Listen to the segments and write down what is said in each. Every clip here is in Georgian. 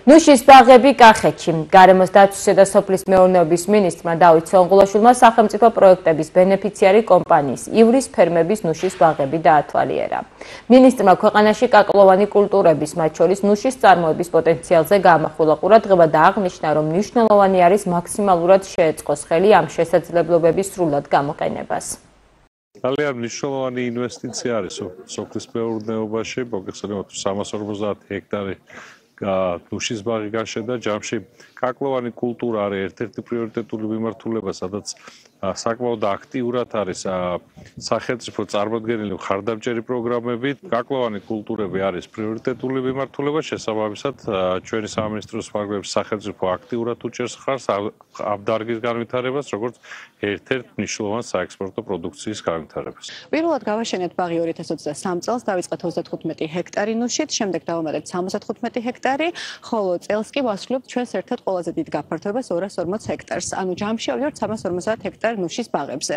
ნუშის ბაღები კახეთში. გარემოს დაცვისა და სოფლის მეურნეობის მინისტრმა დავით სონღულაშვილმა სახელმწიფო პროექტების ბენეფიციარი კომპანიის ივრის ფერმების ნუშის ბაღები დაათვალიერა. მინისტრმა ქვეყანაში კაკლოვანი კულტურების, მათ შორის ნუშის წარმოების პოტენციალზე გაამახვილა ყურადღება და აღნიშნა, რომ მნიშვნელოვანი არის მაქსიმალურად შეეწყოს ხელი ამ შესაძლებლობების სრულად გამოყენებას. ძალიან მნიშვნელოვანი ინვესტიცია არის სოფლის მეურნეობაში, მოგეხსენებათ 350 ჰექტარი ნუშის ბაღი გაშენდა ჯამში. კაკლოვანი კულტურა არის ერთ-ერთი პრიორიტეტული მიმართულება, სადაც საკმაოდ აქტიურად არის სახელმწიფო წარმოდგენილი მხარდამჭერი პროგრამებით. კაკლოვანი კულტურები არის პრიორიტეტული მიმართულება, შესაბამისად ჩვენი სამინისტროს ფარგლებში სახელმწიფო აქტიურად უჭერს ხარს ამ დარგის განვითარებას, როგორც ერთ-ერთ მნიშვნელოვან საექსპორტო პროდუქციის განვითარებას. პირველად გავაშენეთ ბაღი 2023 წელს, დავიწყეთ 35 ჰექტარი ნუშით, შემდეგ დავამატეთ 75 ჰექტარი, ხოლო წელს კი ვასრულებთ ჩვენს ერთ-ერთ ყველაზე დიდ გაფართოებას 240 ჰექტარს. ანუ ჯამში ავიღოთ 350 ჰექტარი ნუშის ბაღებზე.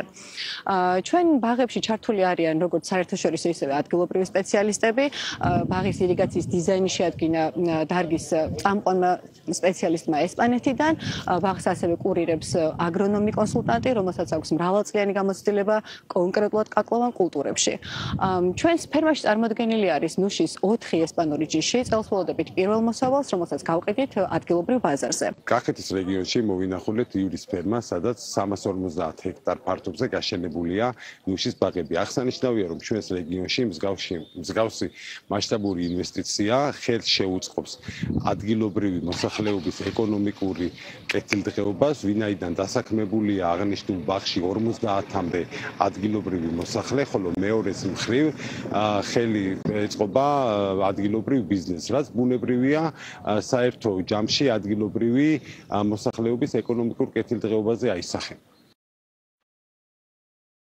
ჩვენ ბაღებში ჩართული არიან როგორც საერთაშორისო ისევე ადგილობრივი სპეციალისტები. ბაღის ირიგაციის დიზაინი შეადგინა დარგის წამყვანმა სპეციალისტმა ესპანეთიდან. ბაღს ასევე კურირებს აგრონომი კონსულტანტი, რომელსაც აქვს მრავალწლიანი გამოცდილება კონკრეტულად კაკლოვან კულტურებში. ჩვენს ფერმაში წარმოდგენილი არის ნუშის 4 ესპანური ჯიში, წელსვლოდებით პირველ მოსავალს, რომელსაც გავყიდით ადგილობრივ ბაზარზე. კახეთის რეგიონში მოვინახულეთ ივრის ფერმა, სადაც 350 ჰექტარ ფართობზე გაშენებულია ნუშის ბაღები. აღსანიშნავია, რომ ჩვენს რეგიონში მსგავსი მასშტაბური ინვესტიცია ხელს შეუწყობს ადგილობრივი მოსახლეობის ეკონომიკური კეთილდღეობას, ვინაიდან დასაქმებულია აღნიშნულ ბაღში 50-მდე ადგილობრივი მოსახლე, ხოლო მეორეს მხრივ ხელი ეწყობა ადგილობრივ ბიზნესს, რაც ბუნებრივია საერთო ჯამში ადგილობრივი მოსახლეობის ეკონომიკურ კეთილდღეობაზე აისახება.